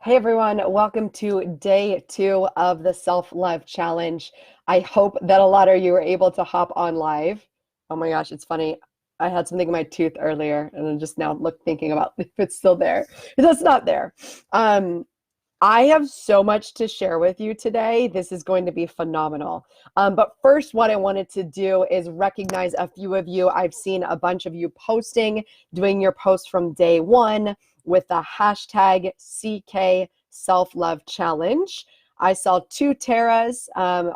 Hey everyone, welcome to day 2 of the Self-Love Challenge. I hope that a lot of you were able to hop on live. Oh my gosh, it's funny. I had something in my tooth earlier and I'm just now thinking about if it's still there. It's not there. Um, I have so much to share with you today. This is going to be phenomenal. But first, what I wanted to do is recognize a few of you. I've seen a bunch of you posting, doing your posts from day 1 with the hashtag CK Self Love Challenge. I saw 2 Tara's,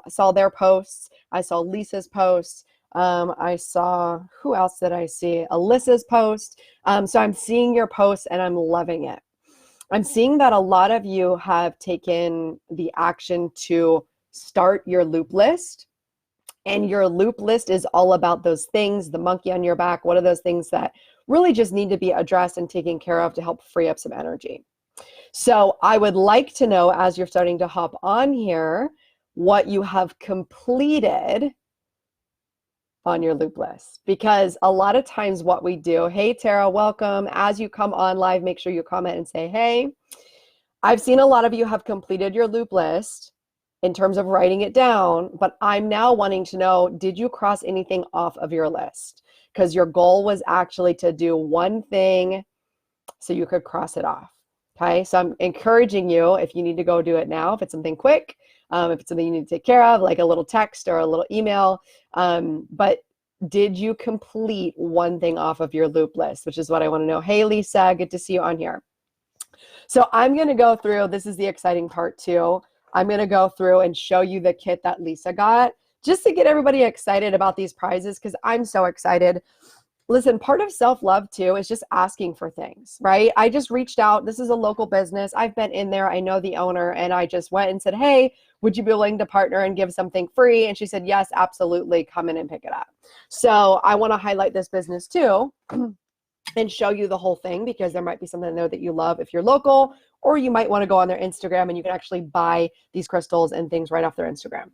saw their posts. I saw Lisa's post. I saw, who else did I see? Alyssa's post. So I'm seeing your posts and I'm loving it. I'm seeing that a lot of you have taken the action to start your loop list. And your loop list is all about those things, the monkey on your back. What are those things that really just need to be addressed and taken care of to help free up some energy? So I would like to know, as you're starting to hop on here, what you have completed on your loop list, because a lot of times what we do, hey Tara, welcome. As you come on live, make sure you comment and say, hey. I've seen a lot of you have completed your loop list in terms of writing it down, but I'm now wanting to know, did you cross anything off of your list? Because your goal was actually to do one thing so you could cross it off. Okay, so I'm encouraging you, if you need to go do it now, if it's something quick, if it's something you need to take care of, like a little text or a little email, but did you complete one thing off of your loop list, which is what I want to know. Hey, Lisa, good to see you on here. So I'm going to go through, this is the exciting part too. I'm going to go through and show you the kit that Lisa got just to get everybody excited about these prizes, because I'm so excited. Listen, part of self-love too is just asking for things, right? I just reached out. This is a local business. I've been in there. I know the owner, and I just went and said, hey, would you be willing to partner and give something free? And she said, yes, absolutely. Come in and pick it up. So I want to highlight this business too and show you the whole thing, because there might be something there that you love if you're local, or you might want to go on their Instagram and you can actually buy these crystals and things right off their Instagram.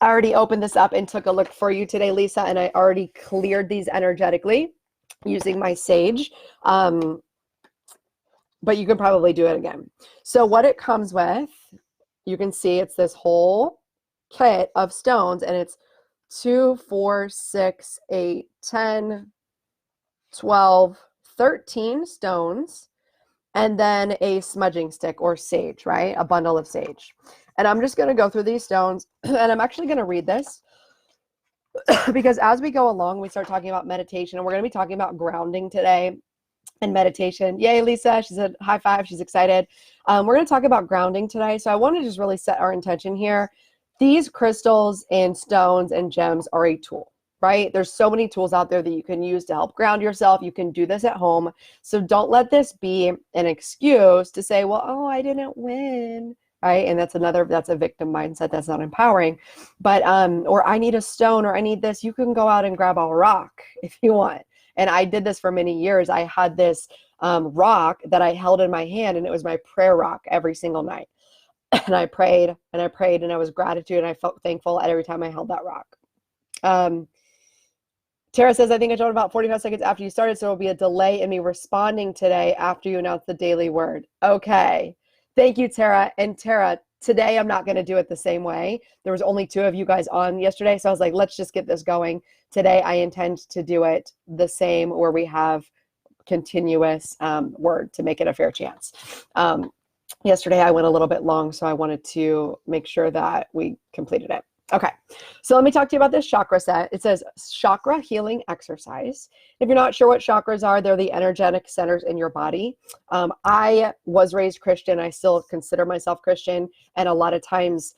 I already opened this up and took a look for you today, Lisa, and I already cleared these energetically using my sage. But you can probably do it again. So what it comes with, you can see it's this whole kit of stones, and it's 2, 4, 6, 8, 10, 12, 13 stones, and then a smudging stick or sage, right? A bundle of sage. And I'm just going to go through these stones, and I'm actually going to read this because as we go along, we start talking about meditation, and we're going to be talking about grounding today and meditation. Yay, Lisa. She said high five. She's excited. We're going to talk about grounding today. So I want to just really set our intention here. These crystals and stones and gems are a tool, right? There's so many tools out there that you can use to help ground yourself. You can do this at home. So don't let this be an excuse to say, well, oh, I didn't win, right? And that's a victim mindset. That's not empowering. But, or I need a stone, or I need this. You can go out and grab a rock if you want. And I did this for many years. I had this rock that I held in my hand, and it was my prayer rock every single night. And I prayed and I prayed, and I was gratitude, and I felt thankful at every time I held that rock. Tara says, I think I told about 45 seconds after you started, so there will be a delay in me responding today after you announce the daily word. Okay. Thank you, Tara. And Tara, today I'm not going to do it the same way. There was only 2 of you guys on yesterday, so I was like, let's just get this going. Today I intend to do it the same, where we have continuous word to make it a fair chance. Yesterday I went a little bit long, so I wanted to make sure that we completed it. Okay, so let me talk to you about this chakra set. It says chakra healing exercise. If you're not sure what chakras are, they're the energetic centers in your body. I was raised Christian. I still consider myself Christian. And a lot of times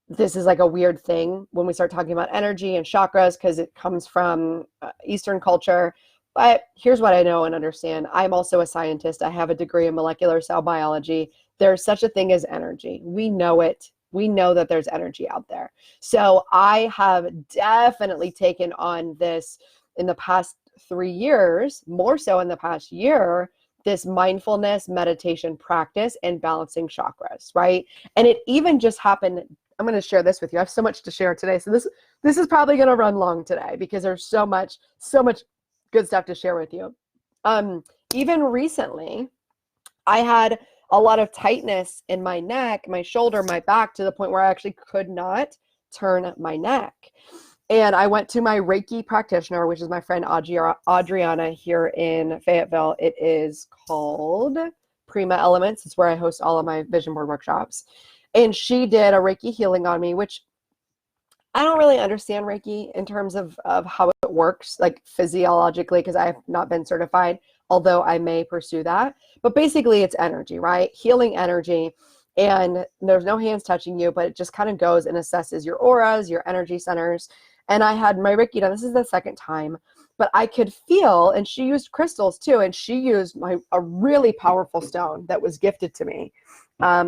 this is like a weird thing when we start talking about energy and chakras, because it comes from Eastern culture. But here's what I know and understand. I'm also a scientist. I have a degree in molecular cell biology. There's such a thing as energy. We know it. We know that there's energy out there. So I have definitely taken on this in the past 3 years, more so in the past year, this mindfulness meditation practice and balancing chakras, right? And it even just happened. I'm going to share this with you. I have so much to share today. So this is probably going to run long today, because there's so much good stuff to share with you. Even recently, I had a lot of tightness in my neck, my shoulder, my back, to the point where I actually could not turn my neck. And I went to my Reiki practitioner, which is my friend Adriana here in Fayetteville. It is called Prima Elements. It's where I host all of my vision board workshops. And she did a Reiki healing on me, which I don't really understand Reiki in terms of how it works, like physiologically, because I have not been certified, although I may pursue that. But basically it's energy, right? Healing energy. And there's no hands touching you, but it just kind of goes and assesses your auras, your energy centers. And I had my Reiki done. This is the second time, but I could feel, and she used crystals too. And she used a really powerful stone that was gifted to me.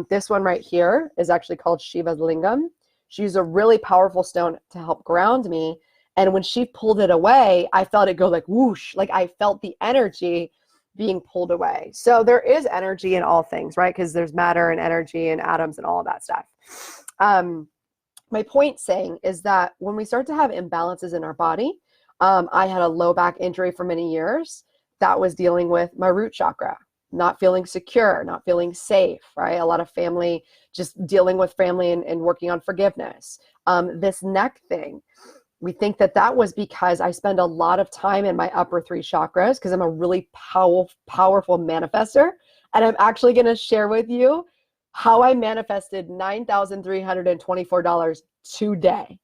This one right here is actually called Shiva's Lingam. She used a really powerful stone to help ground me. And when she pulled it away, I felt it go like whoosh, like I felt the energy being pulled away. So there is energy in all things, right? Because there's matter and energy and atoms and all of that stuff. My point saying is that when we start to have imbalances in our body, I had a low back injury for many years that was dealing with my root chakra, not feeling secure, not feeling safe, right? A lot of family, just dealing with family and working on forgiveness. This neck thing, we think that that was because I spend a lot of time in my upper three chakras because I'm a really powerful manifester. And I'm actually going to share with you how I manifested $9,324 today.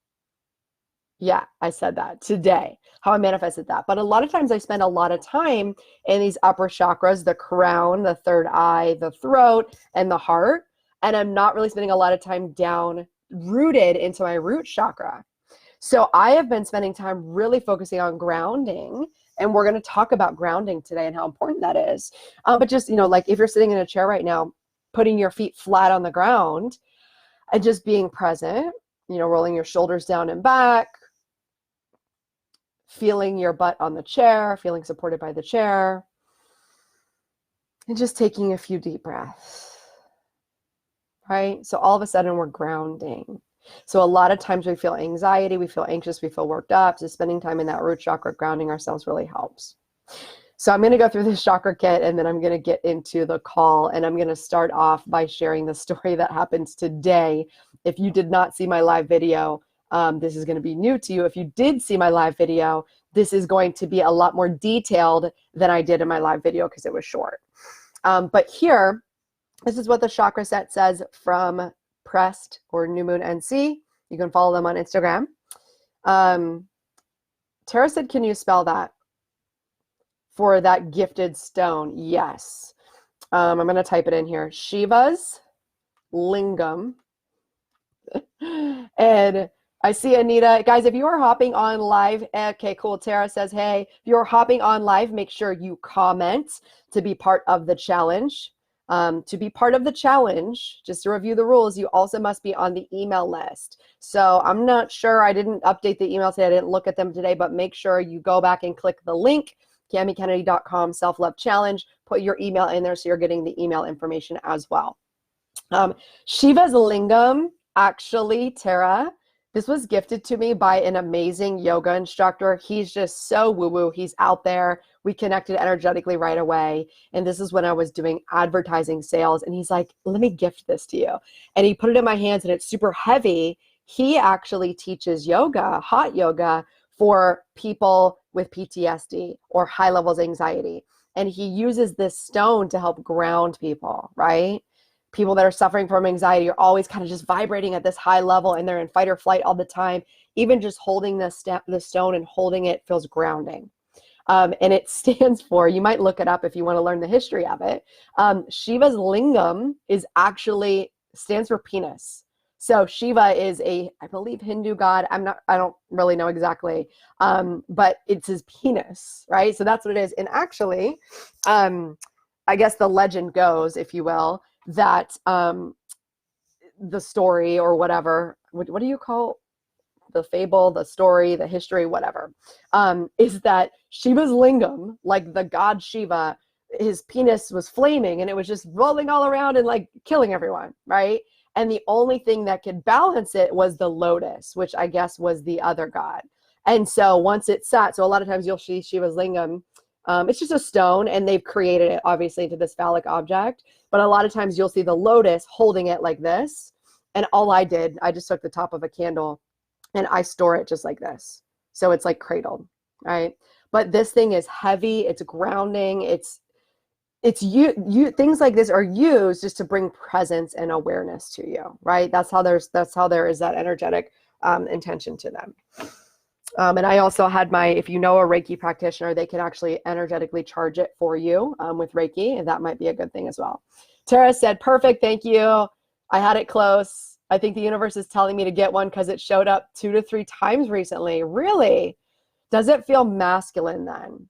Yeah, I said that today, how I manifested that. But a lot of times I spend a lot of time in these upper chakras, the crown, the third eye, the throat, and the heart. And I'm not really spending a lot of time down rooted into my root chakra. So I have been spending time really focusing on grounding, and we're going to talk about grounding today and how important that is. But just, like if you're sitting in a chair right now, putting your feet flat on the ground and just being present, rolling your shoulders down and back, feeling your butt on the chair, feeling supported by the chair, and just taking a few deep breaths, right? So all of a sudden we're grounding. So a lot of times we feel anxiety, we feel anxious, we feel worked up. So spending time in that root chakra, grounding ourselves really helps. So I'm going to go through this chakra kit, and then I'm going to get into the call, and I'm going to start off by sharing the story that happens today. If you did not see my live video, this is going to be new to you. If you did see my live video, this is going to be a lot more detailed than I did in my live video because it was short. But here, this is what the chakra set says from Pressed or New Moon NC. You can follow them on Instagram. Tara said, can you spell that for that gifted stone? Yes. I'm going to type it in here. Shiva's Lingam. And I see Anita. Guys, if you are hopping on live, okay, cool. Tara says, hey, if you're hopping on live, make sure you comment to be part of the challenge. To be part of the challenge, just to review the rules, you also must be on the email list. So I'm not sure, I didn't update the email today, I didn't look at them today, but make sure you go back and click the link, CamiKennedy.com self-love challenge, put your email in there so you're getting the email information as well. Shiva's Lingam, actually, Tara, this was gifted to me by an amazing yoga instructor. He's just so woo-woo. He's out there. We connected energetically right away. And this is when I was doing advertising sales. And he's like, let me gift this to you. And he put it in my hands, and it's super heavy. He actually teaches yoga, hot yoga, for people with PTSD or high levels of anxiety. And he uses this stone to help ground people, right? People that are suffering from anxiety are always kind of just vibrating at this high level, and they're in fight or flight all the time. Even just holding the stone and holding it feels grounding. And it stands for, you might look it up if you want to learn the history of it. Shiva's Lingam actually stands for penis. So Shiva is I believe, Hindu god. I don't really know exactly, but it's his penis, right? So that's what it is. And actually, I guess the legend goes, if you will, that the story or whatever, what do you call the fable, the story, the history, whatever, is that Shiva's Lingam, like the god Shiva, his penis was flaming and it was just rolling all around and like killing everyone, right? And the only thing that could balance it was the lotus, which I guess was the other god. And so once it sat, so a lot of times you'll see Shiva's Lingam It's just a stone, and they've created it obviously into this phallic object. But a lot of times you'll see the lotus holding it like this. And all I just took the top of a candle and I store it just like this. So it's like cradled, right? But this thing is heavy, it's grounding, it's you things like this are used just to bring presence and awareness to you, right? That's how there is that energetic intention to them. And I also had if you know a Reiki practitioner, they can actually energetically charge it for you with Reiki, and that might be a good thing as well. Tara said, perfect, thank you. I had it close. I think the universe is telling me to get one because it showed up 2 to 3 times recently. Really? Does it feel masculine then?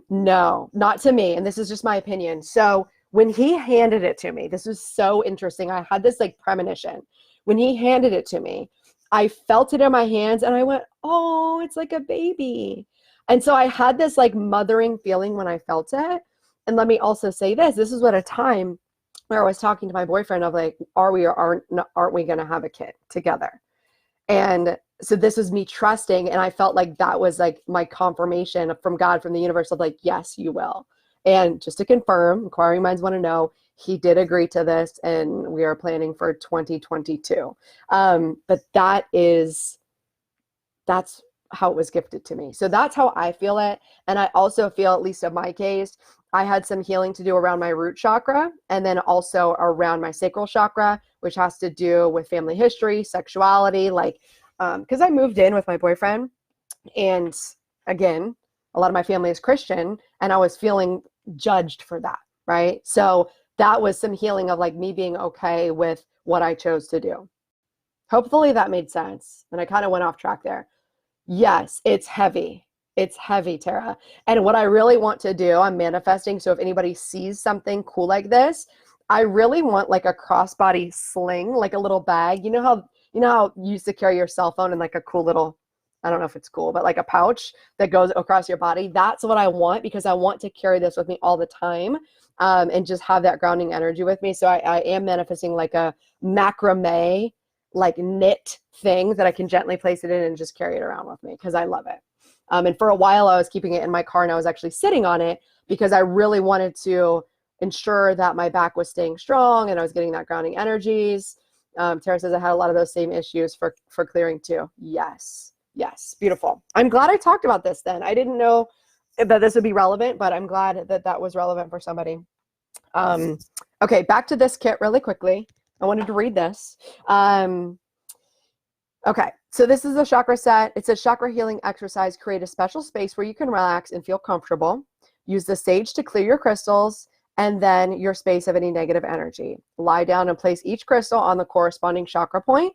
No, not to me. And this is just my opinion. So when he handed it to me, this was so interesting. I had this like premonition. When he handed it to me, I felt it in my hands and I went, oh, it's like a baby. And so I had this like mothering feeling when I felt it. And let me also say this is what a time where I was talking to my boyfriend of like, are we or aren't we going to have a kid together? And so this was me trusting. And I felt like that was like my confirmation from God, from the universe of like, yes, you will. And just to confirm, inquiring minds want to know, he did agree to this and we are planning for 2022. But that's how it was gifted to me. So that's how I feel it. And I also feel, at least in my case, I had some healing to do around my root chakra and then also around my sacral chakra, which has to do with family history, sexuality, like, because I moved in with my boyfriend and again, a lot of my family is Christian and I was feeling judged for that, right? So that was some healing of like me being okay with what I chose to do. Hopefully that made sense. And I kind of went off track there. Yes, it's heavy. It's heavy, Tara. And what I really want to do, I'm manifesting. So if anybody sees something cool like this, I really want like a crossbody sling, like a little bag. You know how you used to carry your cell phone in like a cool little, I don't know if it's cool, but like a pouch that goes across your body. That's what I want because I want to carry this with me all the time and just have that grounding energy with me. So I am manifesting like a macrame, like knit thing that I can gently place it in and just carry it around with me because I love it. And for a while I was keeping it in my car and I was actually sitting on it because I really wanted to ensure that my back was staying strong and I was getting that grounding energies. Tara says I had a lot of those same issues for clearing too. Yes. Yes. Beautiful. I'm glad I talked about this then. I didn't know that this would be relevant, but I'm glad that that was relevant for somebody. Okay. Back to this kit really quickly. I wanted to read this. Okay. So this is a chakra set. It's a chakra healing exercise. Create a special space where you can relax and feel comfortable. Use the sage to clear your crystals and then your space of any negative energy. Lie down and place each crystal on the corresponding chakra point.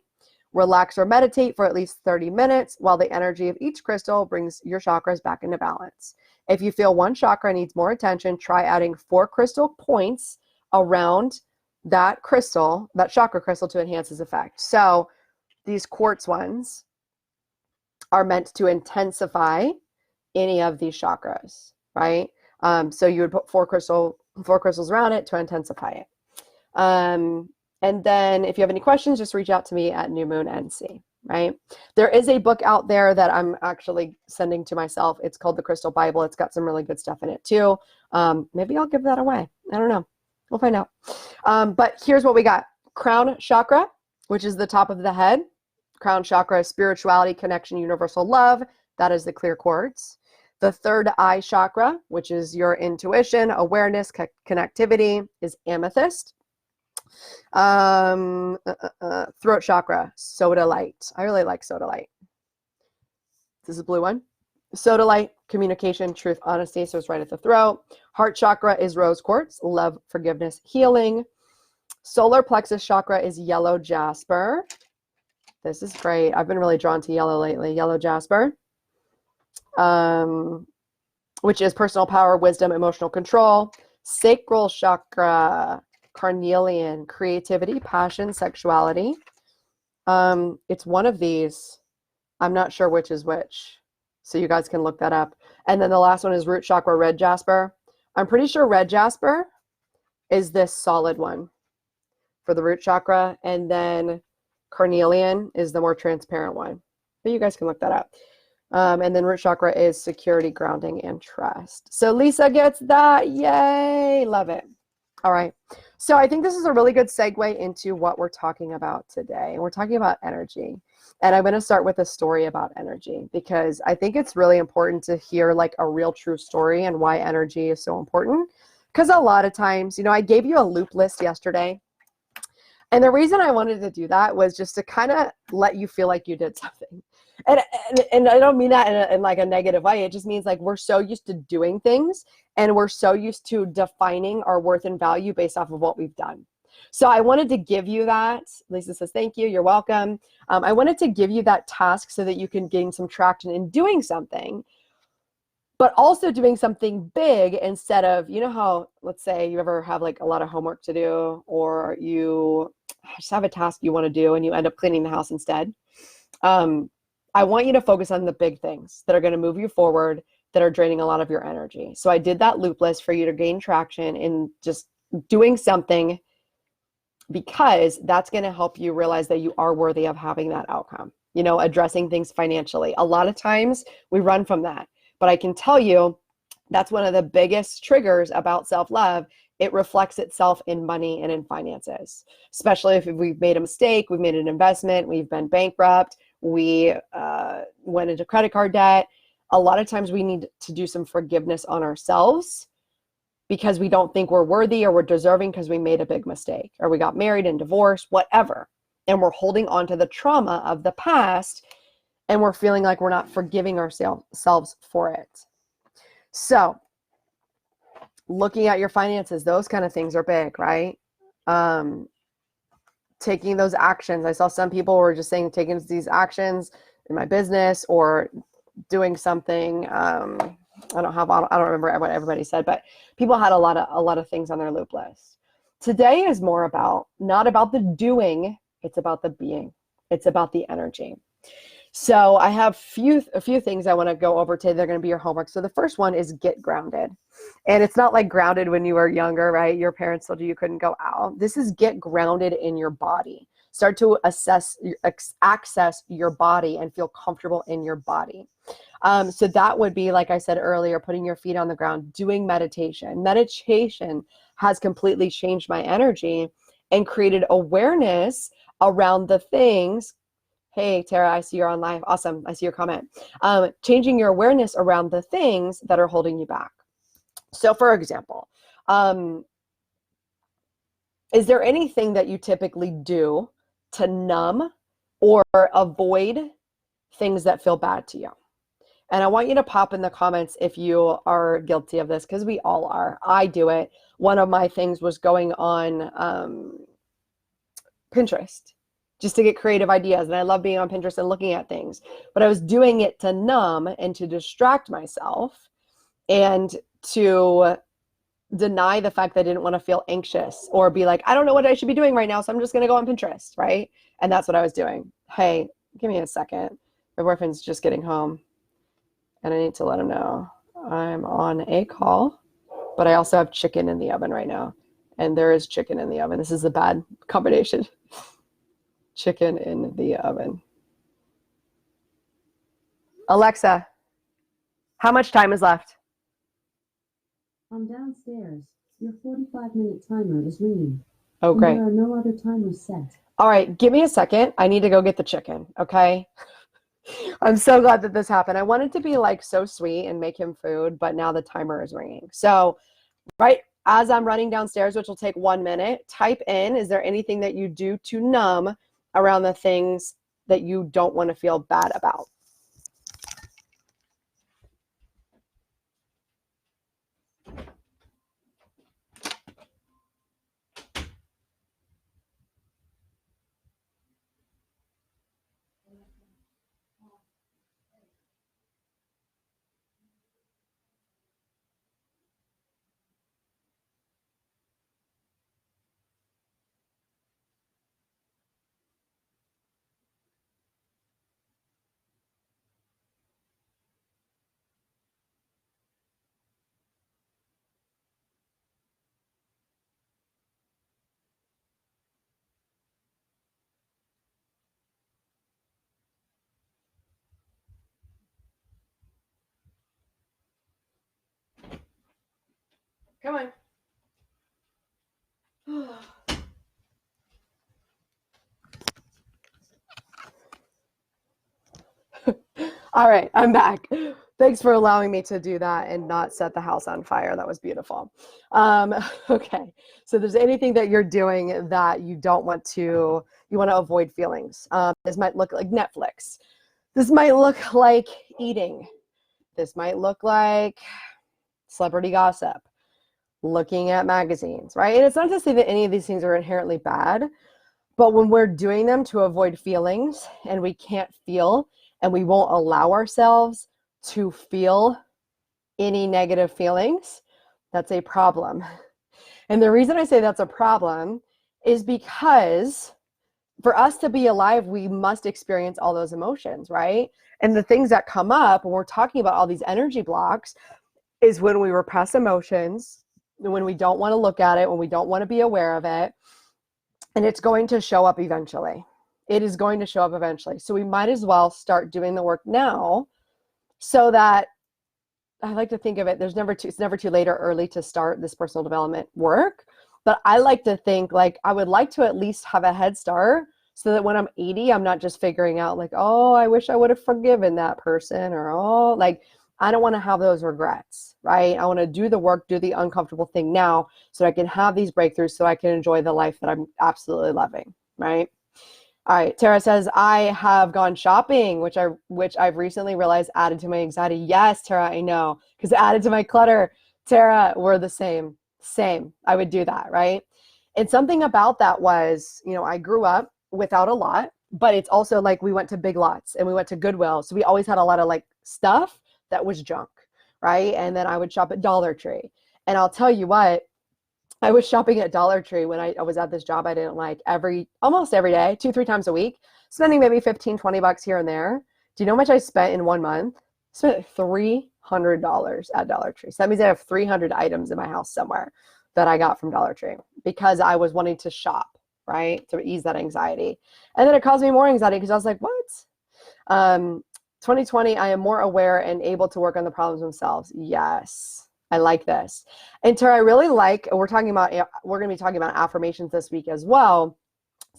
Relax or meditate for at least 30 minutes while the energy of each crystal brings your chakras back into balance. If you feel one chakra needs more attention, try adding 4 crystal points around that crystal, that chakra crystal, to enhance its effect. So these quartz ones are meant to intensify any of these chakras, right? So you would put 4 crystals around it to intensify it. And then if you have any questions, just reach out to me at New Moon NC, right? There is a book out there that I'm actually sending to myself. It's called The Crystal Bible. It's got some really good stuff in it too. Maybe I'll give that away. I don't know. We'll find out. But here's what we got. Crown chakra, which is the top of the head. Crown chakra is spirituality, connection, universal love. That is the clear quartz. The third eye chakra, which is your intuition, awareness, connectivity, is amethyst. Throat chakra, sodalite. I really like sodalite. This is a blue one. Sodalite, communication, truth, honesty. So it's right at the throat. Heart chakra is rose quartz, love, forgiveness, healing. Solar plexus chakra is yellow jasper. This is great. I've been really drawn to yellow lately. Yellow jasper, which is personal power, wisdom, emotional control. Sacral chakra, carnelian, creativity, passion, sexuality. It's one of these. I'm not sure which is which. So you guys can look that up. And then the last one is root chakra, red jasper. I'm pretty sure red jasper is this solid one for the root chakra. And then carnelian is the more transparent one. But you guys can look that up. And then root chakra is security, grounding, and trust. So Lisa gets that. Yay. Love it. All right. So I think this is a really good segue into what we're talking about today. We're talking about energy. And I'm going to start with a story about energy because I think it's really important to hear like a real true story and why energy is so important. Because a lot of times, I gave you a loop list yesterday. And the reason I wanted to do that was just to kind of let you feel like you did something. And I don't mean that in like a negative way. It just means like we're so used to doing things and we're so used to defining our worth and value based off of what we've done. So I wanted to give you that. Lisa says, thank you. You're welcome. I wanted to give you that task so that you can gain some traction in doing something, but also doing something big instead of, how, let's say you ever have like a lot of homework to do, or you just have a task you want to do and you end up cleaning the house instead. I want you to focus on the big things that are going to move you forward, that are draining a lot of your energy. So I did that loop list for you to gain traction in just doing something, because that's going to help you realize that you are worthy of having that outcome. Addressing things financially. A lot of times we run from that, but I can tell you that's one of the biggest triggers about self-love. It reflects itself in money and in finances, especially if we've made a mistake, we've made an investment, we've been bankrupt, we went into credit card debt. A lot of times we need to do some forgiveness on ourselves because we don't think we're worthy or we're deserving because we made a big mistake or we got married and divorced, whatever. And we're holding on to the trauma of the past and we're feeling like we're not forgiving ourselves for it. So looking at your finances, those kind of things are big, right? Taking those actions. I saw some people were just saying taking these actions in my business or doing something. I don't remember what everybody said, but people had a lot of things on their loop list. Today is more about, not about the doing, it's about the being. It's about the energy. So I have a few things I want to go over today. They're going to be your homework. So the first one is get grounded. And it's not like grounded when you were younger, right? Your parents told you couldn't go out. This is get grounded in your body. Start to access your body and feel comfortable in your body. So that would be, like I said earlier, putting your feet on the ground, doing meditation. Meditation has completely changed my energy and created awareness around the things. Hey, Tara, I see you're on live. Awesome. I see your comment. Changing your awareness around the things that are holding you back. So for example, is there anything that you typically do to numb or avoid things that feel bad to you? And I want you to pop in the comments if you are guilty of this, because we all are. I do it. One of my things was going on Pinterest just to get creative ideas. And I love being on Pinterest and looking at things. But I was doing it to numb and to distract myself and to deny the fact that I didn't want to feel anxious or be like, I don't know what I should be doing right now, so I'm just going to go on Pinterest, right? And that's what I was doing. Hey, give me a second. My boyfriend's just getting home and I need to let him know I'm on a call, but I also have chicken in the oven right now. And there is chicken in the oven. This is a bad combination. Chicken in the oven. Alexa, how much time is left? I'm downstairs. Your 45-minute timer is ringing. Oh, great. There are no other timers set. All right, give me a second. I need to go get the chicken, okay? I'm so glad that this happened. I wanted to be like so sweet and make him food, but now the timer is ringing. So right as I'm running downstairs, which will take 1 minute, type in, is there anything that you do to numb around the things that you don't want to feel bad about? Come on. All right, I'm back. Thanks for allowing me to do that and not set the house on fire. That was beautiful. Okay, so if there's anything that you're doing that you don't want to, you want to avoid feelings. This might look like Netflix. This might look like eating. This might look like celebrity gossip, looking at magazines, right? And it's not to say that any of these things are inherently bad, but when we're doing them to avoid feelings and we can't feel and we won't allow ourselves to feel any negative feelings, that's a problem. And the reason I say that's a problem is because for us to be alive, we must experience all those emotions, right? And the things that come up when we're talking about all these energy blocks is when we repress emotions, when we don't want to look at it, when we don't want to be aware of it, and it's going to show up eventually. It is going to show up eventually. So we might as well start doing the work now so that I like to think of it, it's never too late or early to start this personal development work. But I like to think like I would like to at least have a head start so that when I'm 80, I'm not just figuring out like, oh, I wish I would have forgiven that person, or oh, like I don't want to have those regrets, right? I want to do the work, do the uncomfortable thing now so I can have these breakthroughs so I can enjoy the life that I'm absolutely loving, right? All right, Tara says, I have gone shopping, which I've recently realized added to my anxiety. Yes, Tara, I know, because it added to my clutter. Tara, we're the same. I would do that, right? And something about that was, I grew up without a lot, but it's also like we went to Big Lots and we went to Goodwill. So we always had a lot of like stuff that was junk, right? And then I would shop at Dollar Tree. And I'll tell you what, I was shopping at Dollar Tree when I was at this job I didn't like almost every day, 2-3 times a week, spending maybe 15, $20 here and there. Do you know how much I spent in 1 month? I spent $300 at Dollar Tree. So that means I have 300 items in my house somewhere that I got from Dollar Tree because I was wanting to shop, right? To ease that anxiety. And then it caused me more anxiety because I was like, what? 2020, I am more aware and able to work on the problems themselves. Yes. I like this. And Tara, I really like, we're going to be talking about affirmations this week as well,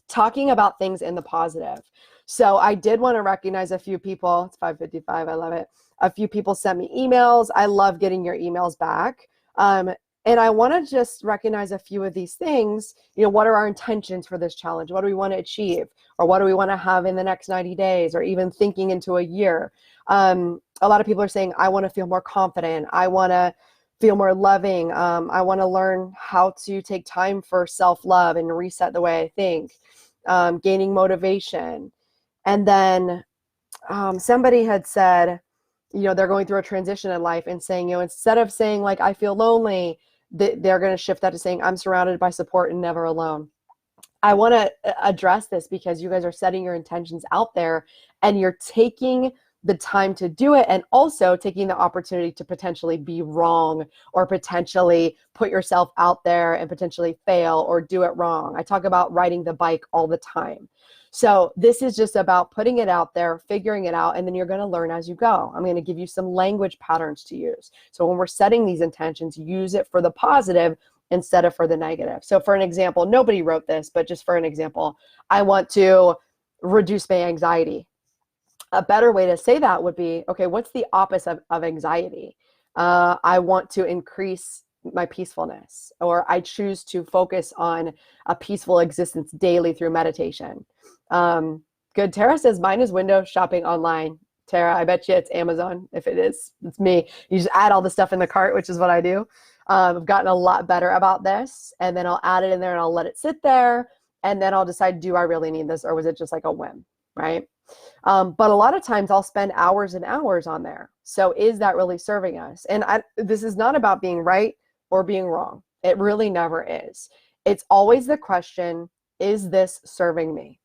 talking about things in the positive. So I did want to recognize a few people. It's 5:55. I love it. A few people sent me emails. I love getting your emails back. And I want to just recognize a few of these things. What are our intentions for this challenge? What do we want to achieve? Or what do we want to have in the next 90 days or even thinking into a year? A lot of people are saying, I want to feel more confident. I want to feel more loving. I want to learn how to take time for self-love and reset the way I think, gaining motivation. And then somebody had said, they're going through a transition in life and saying, instead of saying like, I feel lonely, they're going to shift that to saying, I'm surrounded by support and never alone. I want to address this because you guys are setting your intentions out there and you're taking the time to do it and also taking the opportunity to potentially be wrong or potentially put yourself out there and potentially fail or do it wrong. I talk about riding the bike all the time. So this is just about putting it out there, figuring it out, and then you're going to learn as you go. I'm going to give you some language patterns to use. So when we're setting these intentions, use it for the positive instead of for the negative. So for an example, nobody wrote this, but just for an example, I want to reduce my anxiety. A better way to say that would be, okay, what's the opposite of anxiety? I want to increase my peacefulness, or I choose to focus on a peaceful existence daily through meditation. Good. Tara says, mine is window shopping online. Tara, I bet you it's Amazon. If it is, it's me. You just add all the stuff in the cart, which is what I do. I've gotten a lot better about this, and then I'll add it in there and I'll let it sit there. And then I'll decide, do I really need this, or was it just like a whim, right? But a lot of times I'll spend hours and hours on there. So is that really serving us? And this is not about being right or being wrong. It really never is. It's always the question, is this serving me?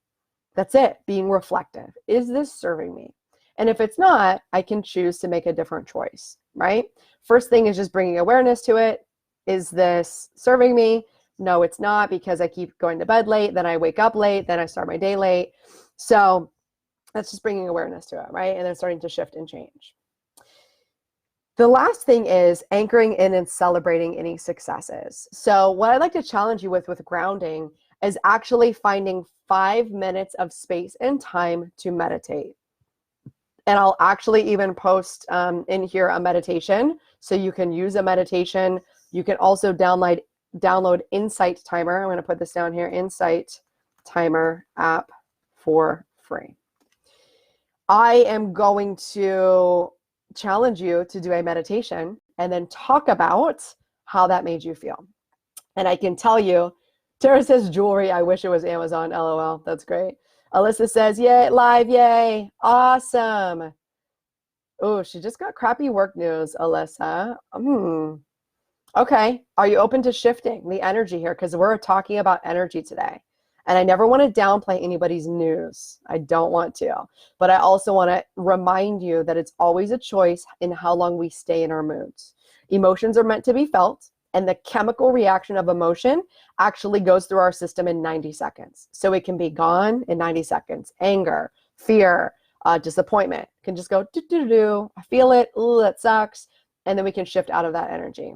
That's it, being reflective. Is this serving me? And if it's not, I can choose to make a different choice, right? First thing is just bringing awareness to it. Is this serving me? No, it's not, because I keep going to bed late, then I wake up late, then I start my day late. So that's just bringing awareness to it, right? And then starting to shift and change. The last thing is anchoring in and celebrating any successes. So what I'd like to challenge you with grounding is actually finding 5 minutes of space and time to meditate. And I'll actually even post in here a meditation, so you can use a meditation. You can also download Insight Timer. I'm going to put this down here, Insight Timer app for free. I am going to challenge you to do a meditation and then talk about how that made you feel. And I can tell you, Tara says jewelry. I wish it was Amazon. LOL. That's great. Alyssa says, yay, live, yay. Awesome. Oh, she just got crappy work news, Alyssa. Okay. Are you open to shifting the energy here? Because we're talking about energy today. And I never want to downplay anybody's news. I don't want to. But I also want to remind you that it's always a choice in how long we stay in our moods. Emotions are meant to be felt, and the chemical reaction of emotion actually goes through our system in 90 seconds. So it can be gone in 90 seconds. Anger, fear, disappointment can just go, do. I feel it. Ooh, that sucks. And then we can shift out of that energy.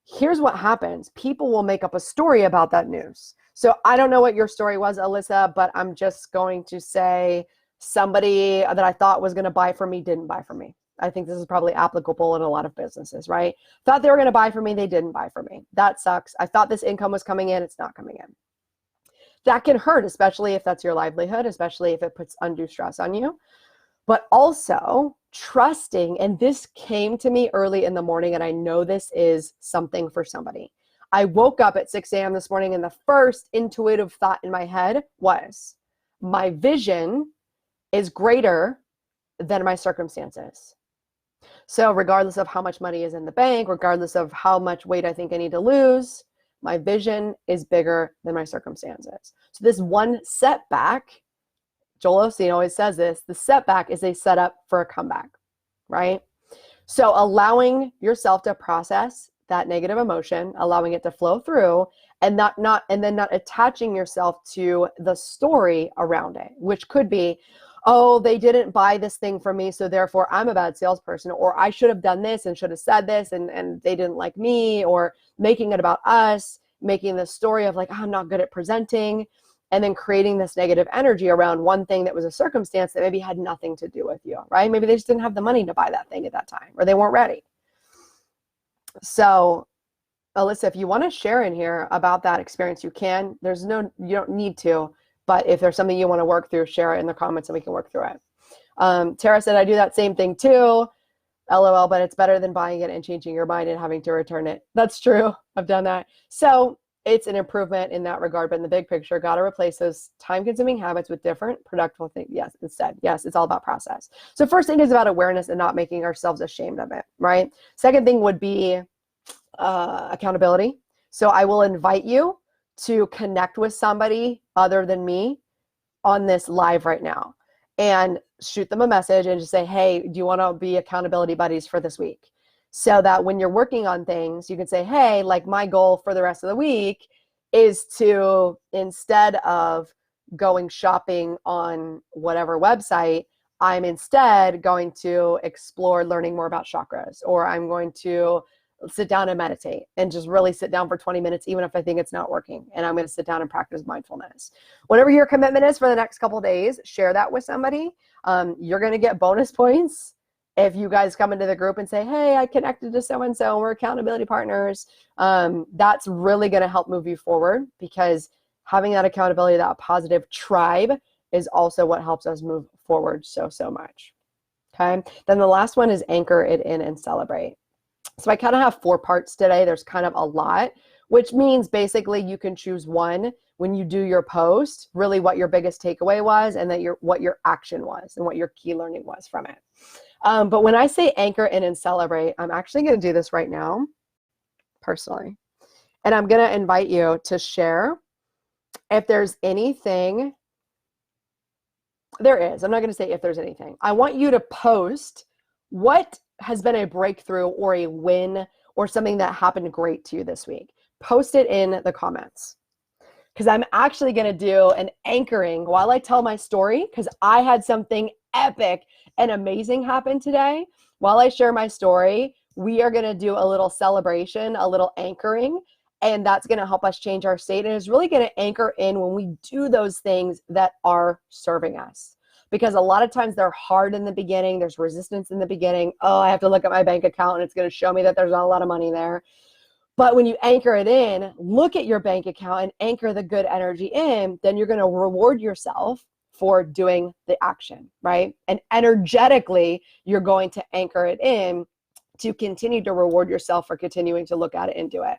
Here's what happens. People will make up a story about that news. So I don't know what your story was, Alyssa, but I'm just going to say somebody that I thought was going to buy from me didn't buy from me. I think this is probably applicable in a lot of businesses, right? Thought they were going to buy from me. They didn't buy from me. That sucks. I thought this income was coming in. It's not coming in. That can hurt, especially if that's your livelihood, especially if it puts undue stress on you. But also trusting, and this came to me early in the morning, and I know this is something for somebody. I woke up at 6 a.m. this morning, and the first intuitive thought in my head was, my vision is greater than my circumstances. So regardless of how much money is in the bank, regardless of how much weight I think I need to lose, my vision is bigger than my circumstances. So this one setback, Joel Osteen always says this, the setback is a setup for a comeback, right? So allowing yourself to process that negative emotion, allowing it to flow through, and then not attaching yourself to the story around it, which could be, oh, they didn't buy this thing from me, so therefore I'm a bad salesperson, or I should have done this and should have said this, and they didn't like me, or making it about us, making the story of like, oh, I'm not good at presenting, and then creating this negative energy around one thing that was a circumstance that maybe had nothing to do with you, right? Maybe they just didn't have the money to buy that thing at that time, or they weren't ready. So Alyssa, if you want to share in here about that experience, you can. You don't need to, but if there's something you want to work through, share it in the comments and we can work through it. Tara said, I do that same thing too. LOL, but it's better than buying it and changing your mind and having to return it. That's true. I've done that. So it's an improvement in that regard, but in the big picture, got to replace those time-consuming habits with different productive things. Yes, instead. Yes, it's all about process. So first thing is about awareness and not making ourselves ashamed of it, right? Second thing would be accountability. So I will invite you to connect with somebody other than me on this live right now and shoot them a message and just say, hey, do you want to be accountability buddies for this week? So that when you're working on things, you can say, hey, like my goal for the rest of the week is to, instead of going shopping on whatever website, I'm instead going to explore learning more about chakras, or I'm going to sit down and meditate and just really sit down for 20 minutes, even if I think it's not working. And I'm going to sit down and practice mindfulness. Whatever your commitment is for the next couple of days, share that with somebody. You're going to get bonus points if you guys come into the group and say, hey, I connected to so-and-so, we're accountability partners. That's really going to help move you forward, because having that accountability, that positive tribe, is also what helps us move forward so much. Okay. Then the last one is anchor it in and celebrate. So I kind of have 4 parts today. There's kind of a lot, which means basically you can choose one when you do your post, really what your biggest takeaway was, and that what your action was and what your key learning was from it. But when I say anchor in and celebrate, I'm actually going to do this right now, personally. And I'm going to invite you to share if there's anything. There is. I'm not going to say if there's anything. I want you to post what has been a breakthrough or a win or something that happened great to you this week. Post it in the comments, because I'm actually going to do an anchoring while I tell my story, because I had something epic and amazing happen today. While I share my story, we are going to do a little celebration, a little anchoring, and that's going to help us change our state. And it's really going to anchor in when we do those things that are serving us. Because a lot of times they're hard in the beginning. There's resistance in the beginning. Oh, I have to look at my bank account and it's going to show me that there's not a lot of money there. But when you anchor it in, look at your bank account and anchor the good energy in, then you're going to reward yourself for doing the action, right? And energetically, you're going to anchor it in to continue to reward yourself for continuing to look at it and do it.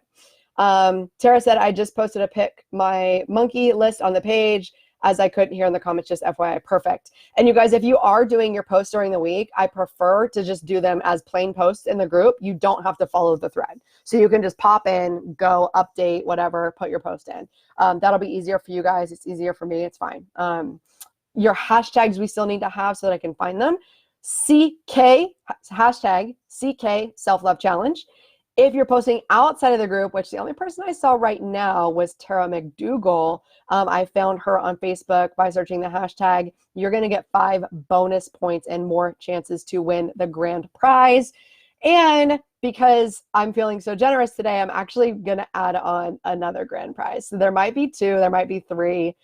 Tara said, I just posted a pic, my monkey list on the page, as I couldn't hear in the comments, just FYI, perfect. And you guys, if you are doing your posts during the week, I prefer to just do them as plain posts in the group. You don't have to follow the thread. So you can just pop in, go update, whatever, put your post in. That'll be easier for you guys. It's easier for me. It's fine. Your hashtags we still need to have so that I can find them. CK, hashtag CK Self-Love Challenge. If you're posting outside of the group, which the only person I saw right now was Tara McDougall, I found her on Facebook by searching the hashtag. You're going to get 5 bonus points and more chances to win the grand prize. And because I'm feeling so generous today, I'm actually going to add on another grand prize. So there might be 2, there might be 3.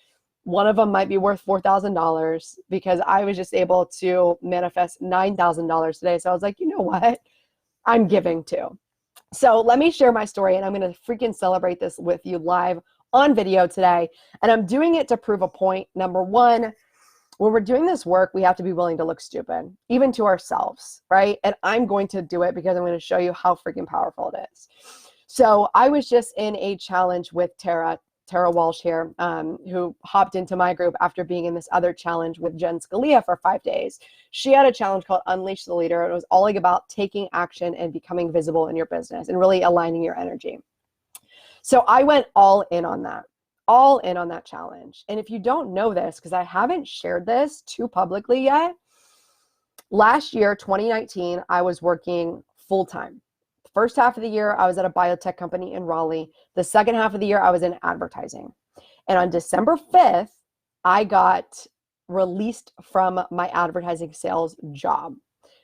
One of them might be worth $4,000 because I was just able to manifest $9,000 today. So I was like, you know what? I'm giving too. So let me share my story, and I'm going to freaking celebrate this with you live on video today. And I'm doing it to prove a point. Number one, when we're doing this work, we have to be willing to look stupid, even to ourselves, right? And I'm going to do it because I'm going to show you how freaking powerful it is. So I was just in a challenge with Tara Walsh here, who hopped into my group after being in this other challenge with Jen Scalia for 5 days. She had a challenge called Unleash the Leader. It was all like about taking action and becoming visible in your business and really aligning your energy. So I went all in on that challenge. And if you don't know this, because I haven't shared this too publicly yet, last year, 2019, I was working full-time. First half of the year, I was at a biotech company in Raleigh. The second half of the year, I was in advertising. And on December 5th, I got released from my advertising sales job.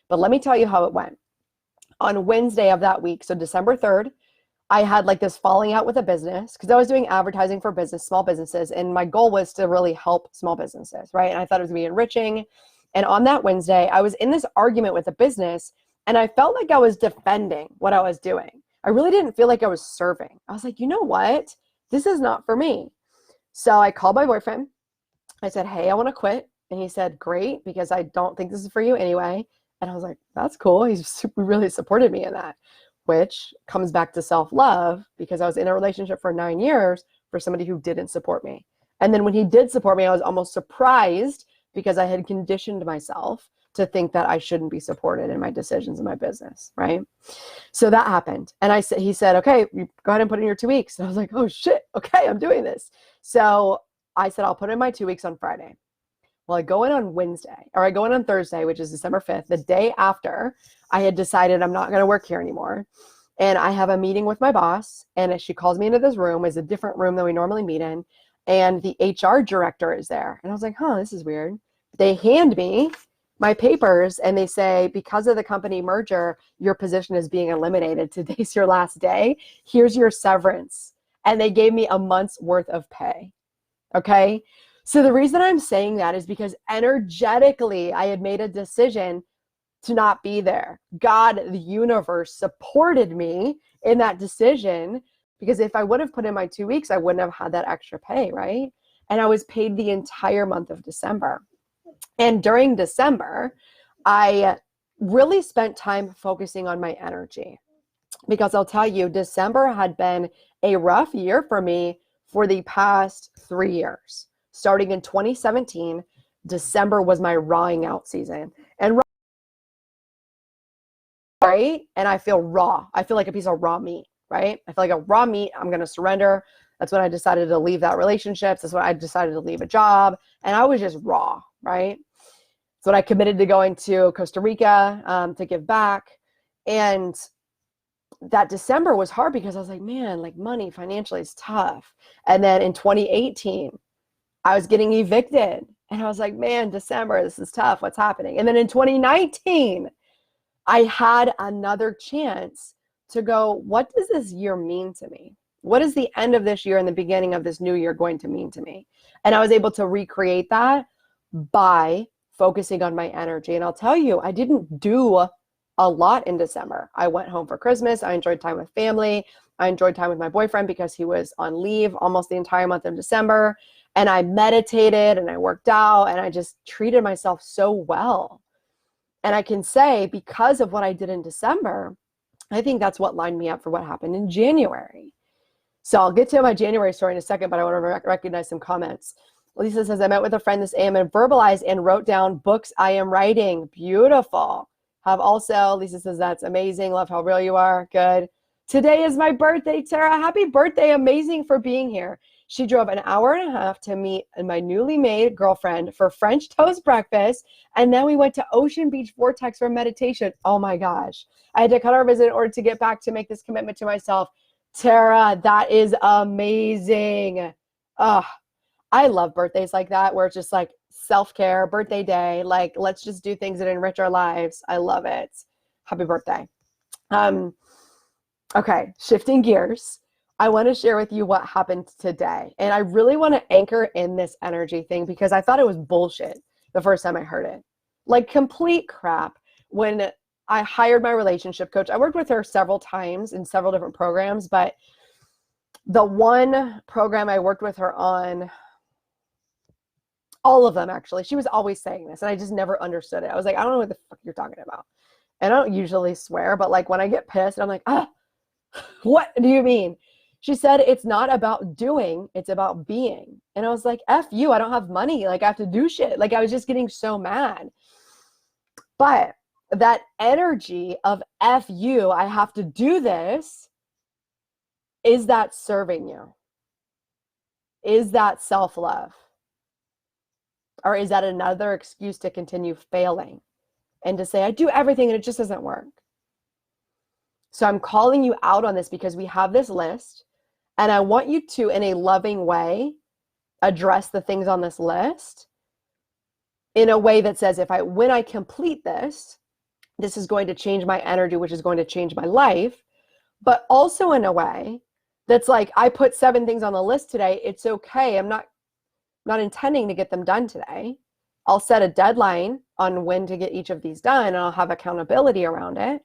But let me tell you how it went. On Wednesday of that week, so December 3rd, I had like this falling out with a business because I was doing advertising for small businesses. And my goal was to really help small businesses, right? And I thought it was going to be enriching. And on that Wednesday, I was in this argument with a business. And I felt like I was defending what I was doing. I really didn't feel like I was serving. I was like, you know what? This is not for me. So I called my boyfriend. I said, hey, I want to quit. And he said, great, because I don't think this is for you anyway. And I was like, that's cool. He's really supported me in that, which comes back to self-love because I was in a relationship for 9 years for somebody who didn't support me. And then when he did support me, I was almost surprised because I had conditioned myself to think that I shouldn't be supported in my decisions in my business, right? So that happened. And he said, okay, you go ahead and put in your 2 weeks. And I was like, oh shit, okay, I'm doing this. So I said, I'll put in my 2 weeks on Friday. Well, I go in on Wednesday, or I go in on Thursday, which is December 5th, the day after I had decided I'm not going to work here anymore. And I have a meeting with my boss, and she calls me into this room. It's a different room than we normally meet in. And the HR director is there. And I was like, this is weird. They hand me my papers and they say, because of the company merger, your position is being eliminated. Today's your last day. Here's your severance. And they gave me a month's worth of pay. Okay. So the reason I'm saying that is because energetically, I had made a decision to not be there. God, the universe supported me in that decision because if I would have put in my 2 weeks, I wouldn't have had that extra pay, right? And I was paid the entire month of December. And during December, I really spent time focusing on my energy because I'll tell you, December had been a rough year for me for the past 3 years. Starting in 2017, December was my rawing out season. And right? And I feel raw. I feel like a piece of raw meat, right? I feel like a raw meat. I'm going to surrender. That's when I decided to leave that relationship. That's when I decided to leave a job. And I was just raw, right? So when I committed to going to Costa Rica to give back. And that December was hard because I was like, man, like money financially is tough. And then in 2018, I was getting evicted. And I was like, man, December, this is tough. What's happening? And then in 2019, I had another chance to go, what does this year mean to me? What is the end of this year and the beginning of this new year going to mean to me? And I was able to recreate that by focusing on my energy. And I'll tell you, I didn't do a lot in December. I went home for Christmas. I enjoyed time with family. I enjoyed time with my boyfriend because he was on leave almost the entire month of December. And I meditated and I worked out and I just treated myself so well. And I can say, because of what I did in December, I think that's what lined me up for what happened in January. So I'll get to my January story in a second, but I want to recognize some comments. Lisa says, I met with a friend this AM and verbalized and wrote down books I am writing. Beautiful. Have also, Lisa says, that's amazing. Love how real you are. Good. Today is my birthday, Tara. Happy birthday. Amazing for being here. She drove an hour and a half to meet my newly made girlfriend for French toast breakfast. And then we went to Ocean Beach Vortex for meditation. Oh my gosh. I had to cut our visit in order to get back to make this commitment to myself. Tara, that is amazing. Oh, I love birthdays like that, where it's just like self-care, birthday day. Like, let's just do things that enrich our lives. I love it. Happy birthday. Okay, shifting gears. I want to share with you what happened today. And I really want to anchor in this energy thing because I thought it was bullshit the first time I heard it. Like complete crap. When I hired my relationship coach, I worked with her several times in several different programs, but the one program I worked with her on, all of them actually, she was always saying this and I just never understood it. I was like, I don't know what the fuck you're talking about. And I don't usually swear, but like when I get pissed, I'm like, what do you mean? She said, it's not about doing, it's about being. And I was like, F you, I don't have money. Like I have to do shit. Like I was just getting so mad. But that energy of F you, I have to do this, is that serving you? Is that self-love? Or is that another excuse to continue failing and to say, I do everything and it just doesn't work? So I'm calling you out on this because we have this list and I want you to, in a loving way, address the things on this list in a way that says, when I complete this, this is going to change my energy, which is going to change my life, but also in a way that's like, I put 7 things on the list today. It's okay. I'm not intending to get them done today. I'll set a deadline on when to get each of these done and I'll have accountability around it.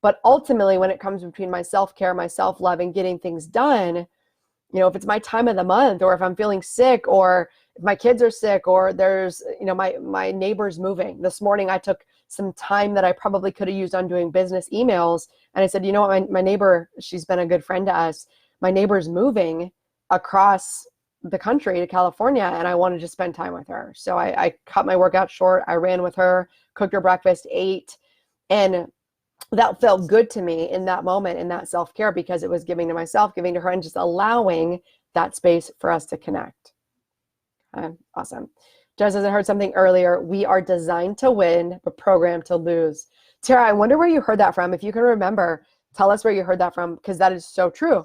But ultimately, when it comes between my self-care, my self-love, and getting things done, you know, if it's my time of the month, or if I'm feeling sick, or if my kids are sick, or there's, you know, my neighbor's moving. This morning, I took some time that I probably could have used on doing business emails. And I said, you know what, my neighbor, she's been a good friend to us. My neighbor's moving across the country to California, and I wanted to spend time with her. So I cut my workout short. I ran with her, cooked her breakfast, ate, and that felt good to me in that moment, in that self-care, because it was giving to myself, giving to her, and just allowing that space for us to connect. Awesome. Just as I heard something earlier, we are designed to win, but programmed to lose. Tara, I wonder where you heard that from. If you can remember, tell us where you heard that from, because that is so true,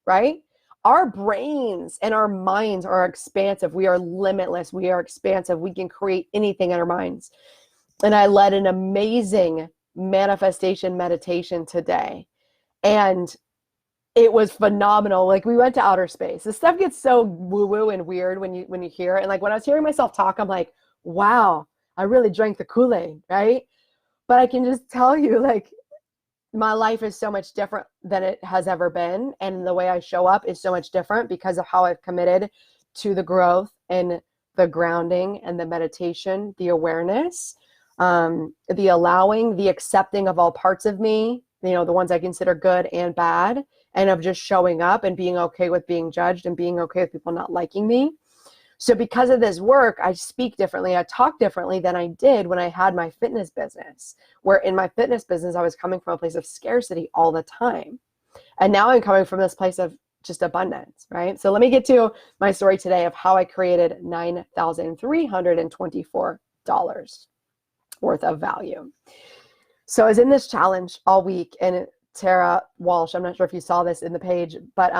right? Our brains and our minds are expansive. We are limitless. We are expansive. We can create anything in our minds. And I led an amazing manifestation meditation today, and it was phenomenal. Like we went to outer space. This stuff gets so woo-woo and weird when you hear it. And like when I was hearing myself talk, I'm like, wow, I really drank the Kool-Aid, right? But I can just tell you, like, my life is so much different than it has ever been, and the way I show up is so much different because of how I've committed to the growth and the grounding and the meditation, the awareness, the allowing, the accepting of all parts of me, you know, the ones I consider good and bad, and of just showing up and being okay with being judged and being okay with people not liking me. So because of this work, I speak differently, I talk differently than I did when I had my fitness business, where in my fitness business, I was coming from a place of scarcity all the time. And now I'm coming from this place of just abundance, right? So let me get to my story today of how I created $9,324 worth of value. So I was in this challenge all week, and Tara Walsh, I'm not sure if you saw this in the page, but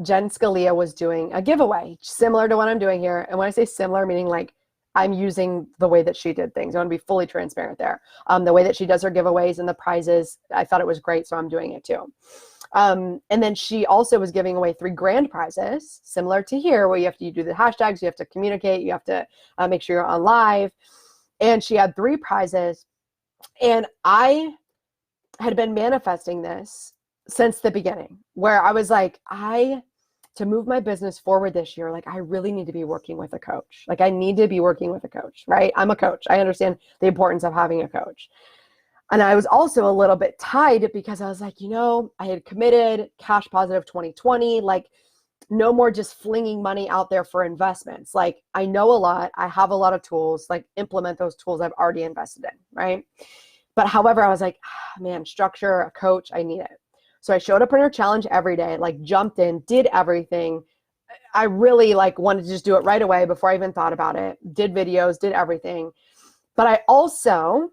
Jen Scalia was doing a giveaway similar to what I'm doing here. And when I say similar, meaning like I'm using the way that she did things. I want to be fully transparent there. The way that she does her giveaways and the prizes, I thought it was great, so I'm doing it too. And then she also was giving away 3 grand prizes, similar to here, where you have to do the hashtags, you have to communicate, you have to make sure you're on live. And she had 3 prizes. And I had been manifesting this since the beginning, where I was like, to move my business forward this year, like I really need to be working with a coach. Like I need to be working with a coach, right? I'm a coach. I understand the importance of having a coach. And I was also a little bit tied because I was like, I had committed cash positive 2020, like no more just flinging money out there for investments. Like I know a lot, I have a lot of tools, like implement those tools I've already invested in, right? But however, I was like, man, structure, a coach, I need it. So I showed up in her challenge every day, like jumped in, did everything. I really like wanted to just do it right away before I even thought about it. Did videos, did everything. But I also,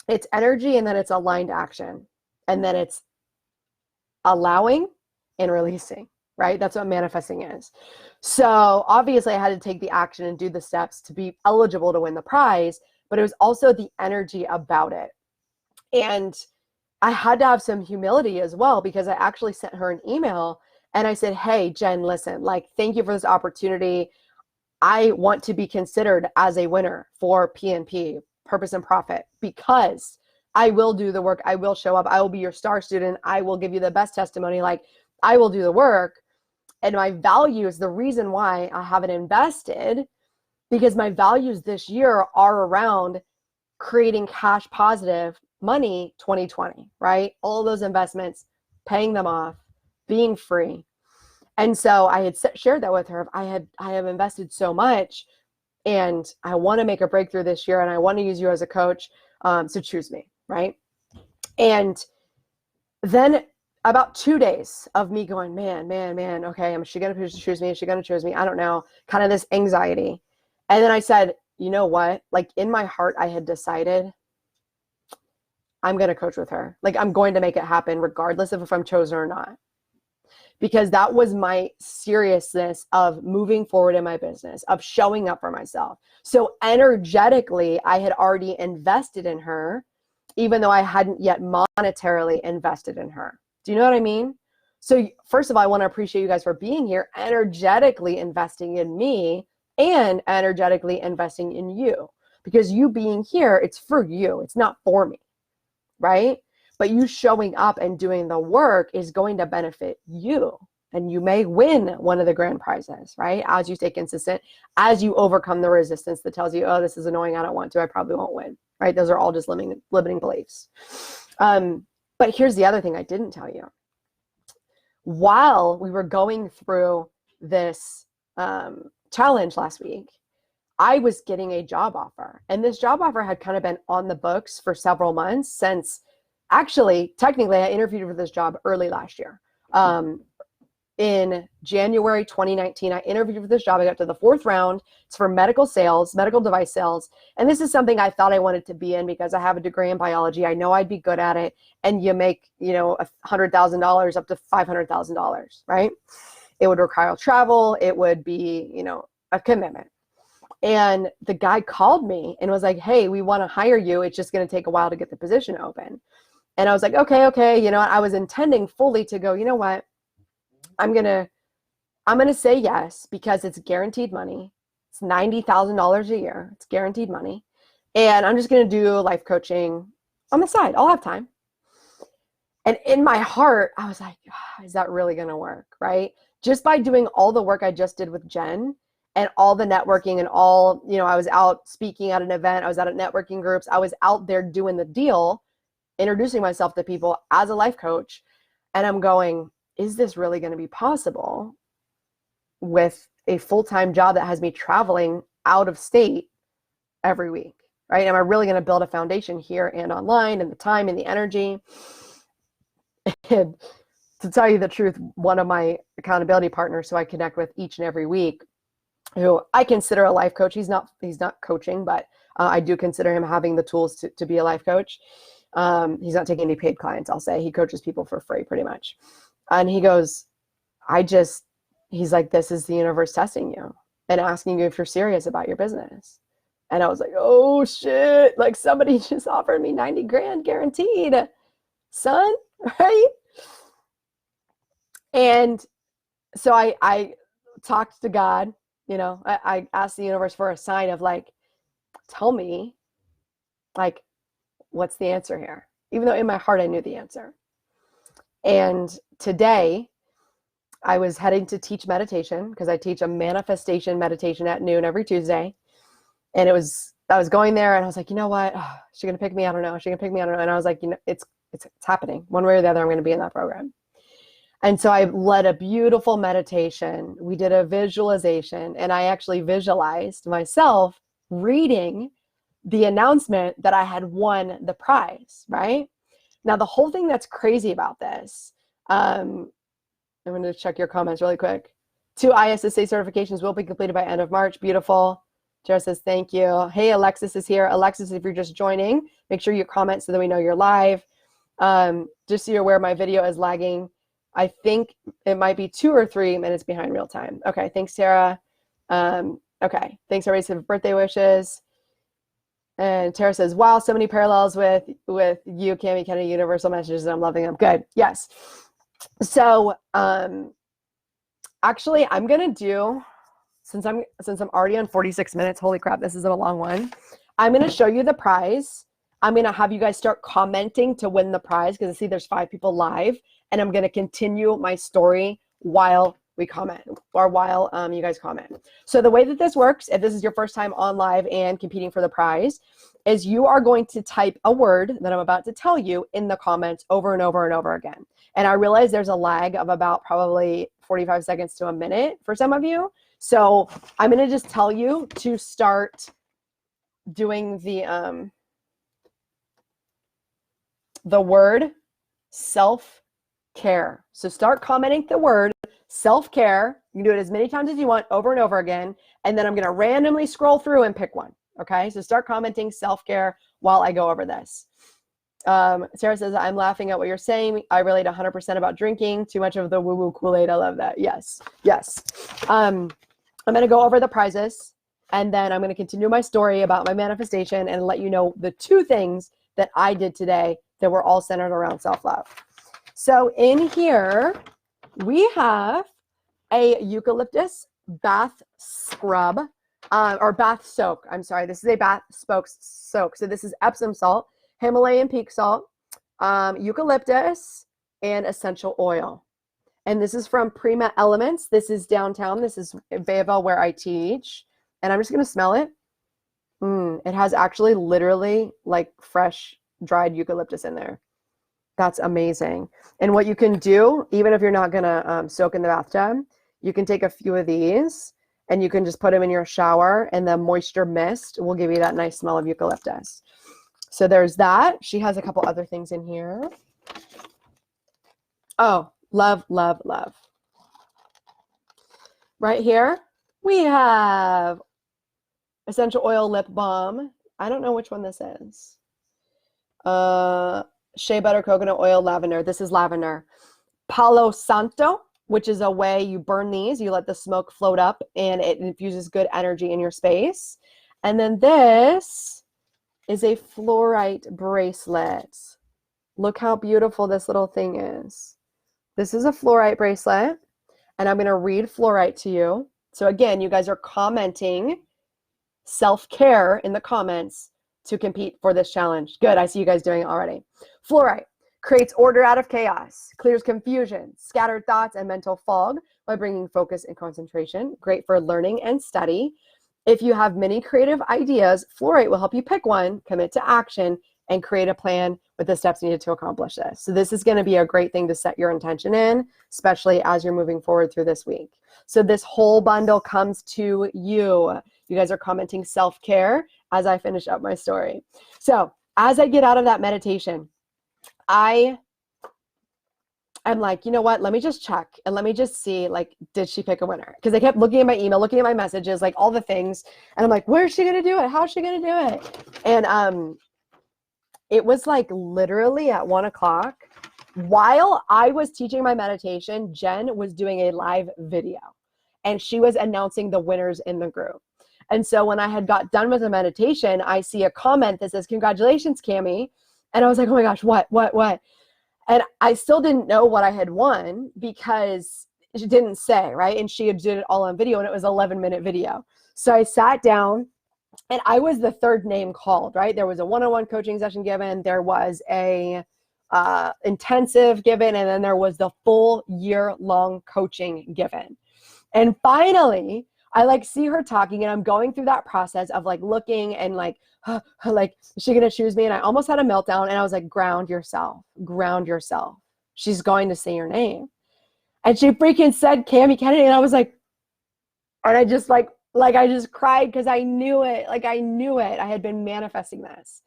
it's energy and then it's aligned action. And then it's allowing and releasing, right? That's what manifesting is. So obviously I had to take the action and do the steps to be eligible to win the prize, but it was also the energy about it. And I had to have some humility as well, because I actually sent her an email and I said, hey, Jen, listen, like, thank you for this opportunity. I want to be considered as a winner for PNP, Purpose and Profit, because I will do the work. I will show up. I will be your star student. I will give you the best testimony. Like I will do the work. And my values, the reason why I haven't invested, because my values this year are around creating cash positive money 2020, right? All those investments, paying them off, being free. And so I had shared that with her. I have invested so much and I want to make a breakthrough this year and I want to use you as a coach. So choose me, right? And then about 2 days of me going, man, okay, is she going to choose me? Is she going to choose me? I don't know. Kind of this anxiety. And then I said, you know what? Like in my heart, I had decided I'm going to coach with her. Like I'm going to make it happen regardless of if I'm chosen or not. Because that was my seriousness of moving forward in my business, of showing up for myself. So energetically, I had already invested in her, even though I hadn't yet monetarily invested in her. Do you know what I mean? So first of all, I want to appreciate you guys for being here, energetically investing in me and energetically investing in you. Because you being here, it's for you. It's not for me, right? But you showing up and doing the work is going to benefit you. And you may win one of the grand prizes, right? As you stay consistent, as you overcome the resistance that tells you, oh, this is annoying, I don't want to, I probably won't win, right? Those are all just limiting beliefs. But here's the other thing I didn't tell you. While we were going through this challenge last week, I was getting a job offer. And this job offer had kind of been on the books for several months since, actually, technically, I interviewed for this job early last year. In January 2019, I interviewed for this job. I got to the 4th round. It's for medical sales, medical device sales. And this is something I thought I wanted to be in because I have a degree in biology. I know I'd be good at it. And you make, $100,000 up to $500,000, right? It would require travel. It would be, a commitment. And the guy called me and was like, hey, we want to hire you. It's just going to take a while to get the position open. And I was like, okay. I was intending fully to go, you know what? I'm going to say yes because it's guaranteed money. It's $90,000 a year. It's guaranteed money. And I'm just going to do life coaching on the side. I'll have time. And in my heart, I was like, is that really going to work? Right? Just by doing all the work I just did with Jen and all the networking and all, I was out speaking at an event. I was out at networking groups. I was out there doing the deal, introducing myself to people as a life coach. And I'm going, is this really going to be possible with a full-time job that has me traveling out of state every week, right? Am I really going to build a foundation here and online and the time and the energy? And to tell you the truth, one of my accountability partners who I connect with each and every week, who I consider a life coach, he's not coaching, but I do consider him having the tools to be a life coach. He's not taking any paid clients, I'll say. He coaches people for free pretty much. And he goes, he's like, this is the universe testing you. and asking you if you're serious about your business. And I was like, oh shit, like somebody just offered me 90 grand guaranteed, son, right? And so I talked to God, you know, I asked the universe for a sign of like, tell me, like, what's the answer here? Even though in my heart I knew the answer. And today I was heading to teach meditation because I teach a manifestation meditation at noon every Tuesday. And I was going there and I was like, you know what? Oh, is she going to pick me? I don't know. Is she going to pick me? I don't know. And I was like, you know, it's happening one way or the other. I'm going to be in that program. And so I led a beautiful meditation. We did a visualization and I actually visualized myself reading the announcement that I had won the prize, right? Now, the whole thing that's crazy about this, I'm going to check your comments really quick. 2 ISSA certifications will be completed by end of March. Beautiful. Tara says, thank you. Hey, Alexis is here. Alexis, if you're just joining, make sure you comment so that we know you're live. Just so you're aware, my video is lagging. I think it might be 2 or 3 minutes behind real time. Okay, thanks, Tara. Okay, thanks everybody for birthday wishes. And Tara says, wow, so many parallels with you, Cami Kennedy, universal messages, and I'm loving them. Good, yes. So actually, I'm gonna do, since I'm already on 46 minutes, holy crap, this is a long one. I'm gonna show you the prize. I'm gonna have you guys start commenting to win the prize because I see there's 5 people live, and I'm gonna continue my story while we comment or while you guys comment. So the way that this works, if this is your first time on live and competing for the prize, is you are going to type a word that I'm about to tell you in the comments over and over and over again. And I realize there's a lag of about probably 45 seconds to a minute for some of you. So I'm going to just tell you to start doing the word self-care. So start commenting the word self-care. You can do it as many times as you want, over and over again. And then I'm going to randomly scroll through and pick one. Okay, so start commenting self-care while I go over this. Sarah says, I'm laughing at what you're saying. I relate 100% about drinking too much of the woo-woo Kool-Aid. I love that. Yes, yes. I'm going to go over the prizes, and then I'm going to continue my story about my manifestation and let you know the 2 things that I did today that were all centered around self-love. So in here, we have a eucalyptus bath scrub. Or bath soak. I'm sorry. This is a bath soak. So this is Epsom salt, Himalayan peak salt, eucalyptus, and essential oil. And this is from Prima Elements. This is downtown. This is Fayetteville where I teach. And I'm just going to smell it. It has actually literally like fresh dried eucalyptus in there. That's amazing. And what you can do, even if you're not going to soak in the bathtub, you can take a few of these and you can just put them in your shower, and the moisture mist will give you that nice smell of eucalyptus. So there's that. She has a couple other things in here. Oh, love, love, love. Right here, we have essential oil lip balm. I don't know which one this is. Shea butter, coconut oil, lavender. This is lavender. Palo Santo, which is a way you burn these. You let the smoke float up and it infuses good energy in your space. And then this is a fluorite bracelet. Look how beautiful this little thing is. This is a fluorite bracelet, and I'm going to read fluorite to you. So again, you guys are commenting self-care in the comments to compete for this challenge. Good, I see you guys doing it already. Fluorite creates order out of chaos, clears confusion, scattered thoughts, and mental fog by bringing focus and concentration. Great for learning and study. If you have many creative ideas, fluorite will help you pick one, commit to action, and create a plan with the steps needed to accomplish this. So this is going to be a great thing to set your intention in, especially as you're moving forward through this week. So this whole bundle comes to you. You guys are commenting self-care as I finish up my story. So as I get out of that meditation, I'm like, you know what? Let me just check and let me just see, like, did she pick a winner? Because I kept looking at my email, looking at my messages, like all the things. And I'm like, where's she going to do it? How's she going to do it? And it was like literally at 1 o'clock. While I was teaching my meditation, Jen was doing a live video. and she was announcing the winners in the group. And so when I had got done with the meditation, I see a comment that says, "Congratulations, Cami." And I was like, oh my gosh, what? And I still didn't know what I had won because she didn't say, right? And she had did it all on video, and it was an 11-minute video. So I sat down, and I was the third name called, right? There was a one-on-one coaching session given. There was a intensive given, and then there was the full year-long coaching given. And finally, I like see her talking, and I'm going through that process of like looking and like is she gonna choose me? And I almost had a meltdown, and I was like, ground yourself. She's going to say your name. And she freaking said Cami Kennedy, and I was like, and I just like I just cried because I knew it. Like I knew it. I had been manifesting this.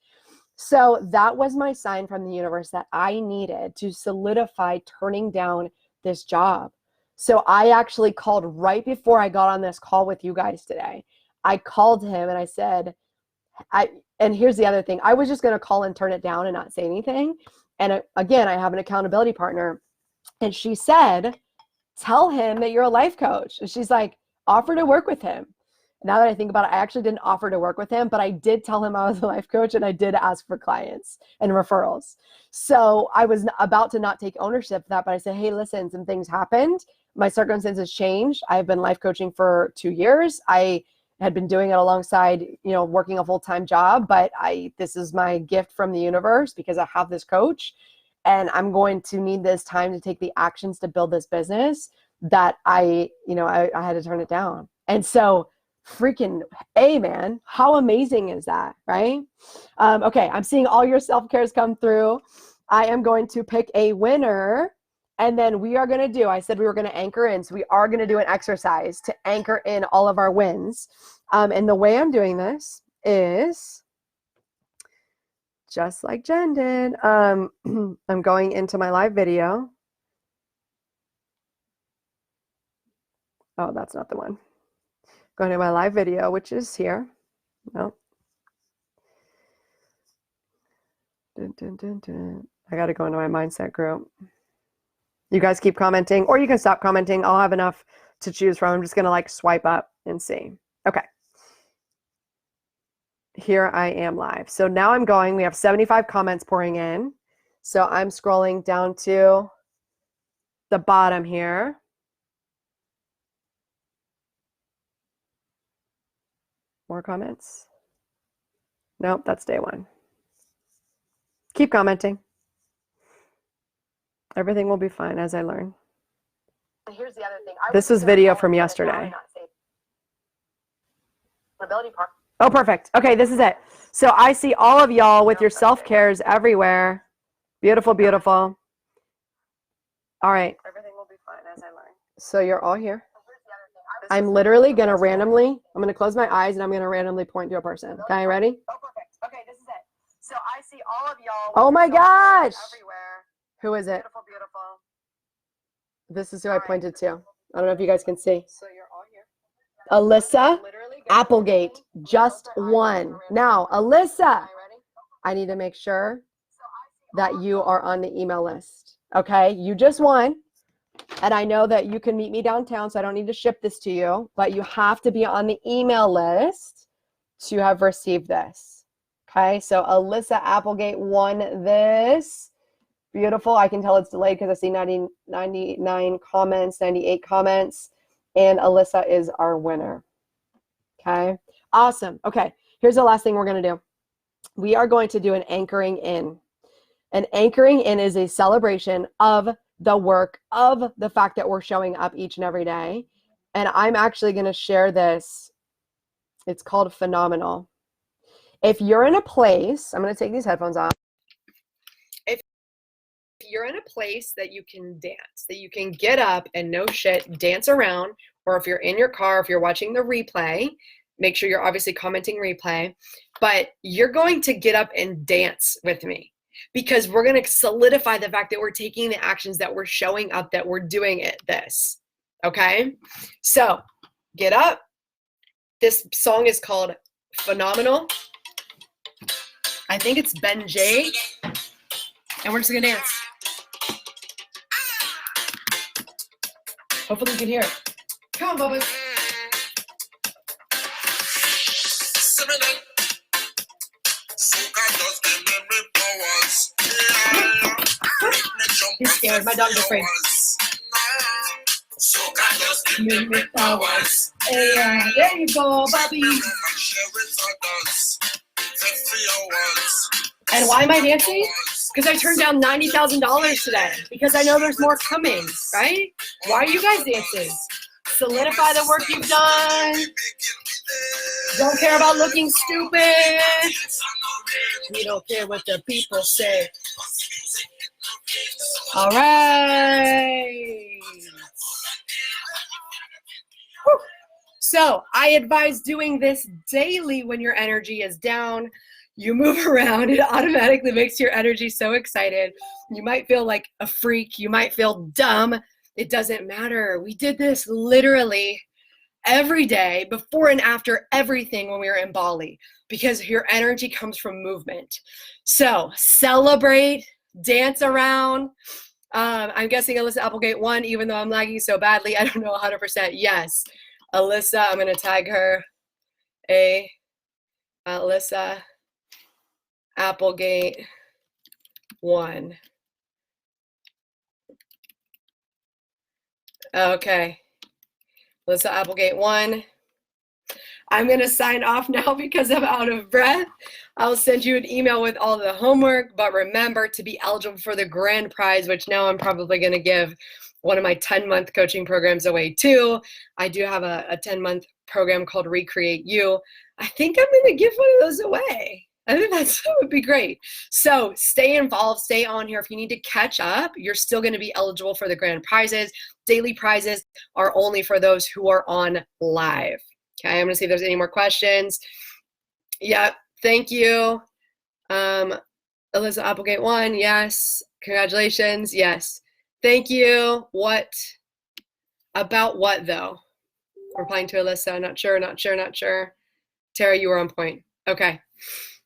So that was my sign from the universe that I needed to solidify turning down this job. So I actually called right before I got on this call with you guys today. I called him and I said, and here's the other thing. I was just going to call and turn it down and not say anything. And again, I have an accountability partner. And she said, tell him that you're a life coach. And she's like, offer to work with him. Now that I think about it, I actually didn't offer to work with him, but I did tell him I was a life coach, and I did ask for clients and referrals. So I was about to not take ownership of that, but I said, hey, listen, some things happened. My circumstances changed. I've been life coaching for 2 years. I had been doing it alongside, working a full-time job, but this is my gift from the universe because I have this coach, and I'm going to need this time to take the actions to build this business that I had to turn it down. And so freaking A, man, how amazing is that, right? Okay, I'm seeing all your self-cares come through. I am going to pick a winner, and then we are going to do, I said we were going to anchor in, so we are going to do an exercise to anchor in all of our wins. And the way I'm doing this is just like Jen did. I'm going into my live video. Oh, that's not the one. Going to my live video, which is here. No. Dun, dun, dun, dun. I got to go into my mindset group. You guys keep commenting, or you can stop commenting. I'll have enough to choose from. I'm just going to like swipe up and see. Okay. Here I am live. So now I'm going. We have 75 comments pouring in. So I'm scrolling down to the bottom here. More comments? Nope, that's day one. Keep commenting. Everything will be fine as I learn. And here's the other thing. This is video from yesterday. Oh, perfect. Okay, this is it. So I see all of y'all with your self-cares everywhere. Beautiful, beautiful. All right. Everything will be fine as I learn. So you're all here. I'm literally going to randomly, I'm going to close my eyes and I'm going to randomly point to a person. Okay, ready? Oh, perfect. Okay, this is it. So I see all of y'all. Oh my gosh. Everywhere. Who is it? Beautiful, beautiful. This is who I pointed to. I don't know if you guys can see. So you're all here. Alyssa Applegate just won. Now, Alyssa, I need to make sure that you are on the email list. Okay, you just won. And I know that you can meet me downtown, so I don't need to ship this to you, but you have to be on the email list to have received this. Okay, so Alyssa Applegate won this. Beautiful. I can tell it's delayed because I see 99 comments, 98 comments, and Alyssa is our winner. Okay, awesome. Okay, here's the last thing we're going to do. We are going to do an anchoring in. An anchoring in is a celebration of the work, of the fact that we're showing up each and every day. And I'm actually going to share this. It's called Phenomenal. If you're in a place, I'm going to take these headphones off. If you're in a place that you can dance, that you can get up and no shit, dance around, or if you're in your car, if you're watching the replay, make sure you're obviously commenting replay, but you're going to get up and dance with me. Because we're going to solidify the fact that we're taking the actions, that we're showing up, that we're doing this. Okay? So, get up. This song is called Phenomenal. I think it's Ben J. And we're just going to dance. Hopefully you can hear it. Come on, Bubba. He's scared. My dog's afraid. Give me powers. Yeah, there you go, Bobby. And why am I dancing? Because I turned down $90,000 today. Because I know there's more coming, right? Why are you guys dancing? Solidify the work you've done. Don't care about looking stupid. We don't care what the people say. All right. Whew. So I advise doing this daily when your energy is down. You move around, it automatically makes your energy so excited. You might feel like a freak. You might feel dumb. It doesn't matter. We did this literally every day, before and after everything when we were in Bali, because your energy comes from movement. So celebrate, dance around. I'm guessing Alyssa Applegate won, even though I'm lagging so badly. I don't know 100%. Yes, Alyssa, I'm going to tag her. Alyssa Applegate won. Okay. Alyssa Applegate won. I'm going to sign off now because I'm out of breath. I'll send you an email with all the homework, but remember to be eligible for the grand prize, which now I'm probably going to give one of my 10-month coaching programs away too. I do have a 10-month program called Recreate You. I think I'm going to give one of those away. I think that would be great. So stay involved, stay on here. If you need to catch up, you're still going to be eligible for the grand prizes. Daily prizes are only for those who are on live. Okay, I'm going to see if there's any more questions. Yep, thank you. Alyssa Applegate won. Yes. Congratulations. Yes. Thank you. What? About what, though? Replying to Alyssa. Not sure. Tara, you were on point. Okay.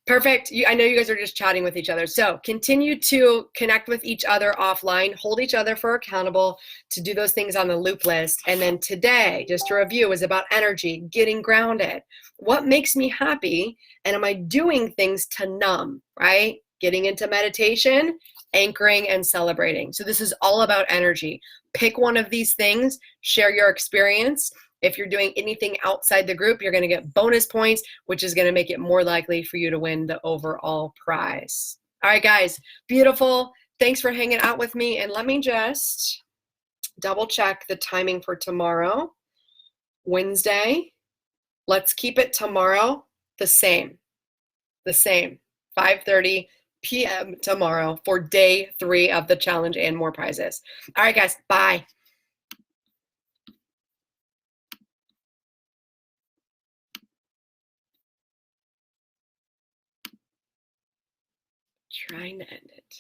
Perfect. I know you guys are just chatting with each other. So continue to connect with each other offline, hold each other for accountable to do those things on the loop list. And then today, just to review, is about energy, getting grounded. What makes me happy? And am I doing things to numb, right? Getting into meditation, anchoring, and celebrating. So this is all about energy. Pick one of these things, share your experience. If you're doing anything outside the group, you're going to get bonus points, which is going to make it more likely for you to win the overall prize. All right, guys, beautiful. Thanks for hanging out with me. And let me just double check the timing for tomorrow, Wednesday. Let's keep it tomorrow the same, 5:30 p.m. tomorrow for day 3 of the challenge and more prizes. All right, guys, bye. Trying to end it.